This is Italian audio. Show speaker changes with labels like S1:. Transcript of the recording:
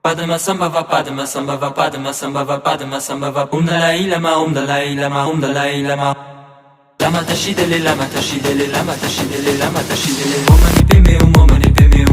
S1: Padma Sambhava Padma Sambhava Padma Sambhava Padma Sambhava Om Dalai Lama Om Dalai Lama Om Dalai Lama Lama Tashidele Lama Tashidele Lama Tashidele Lama Tashidele Om Mani Padme Om Mani Padme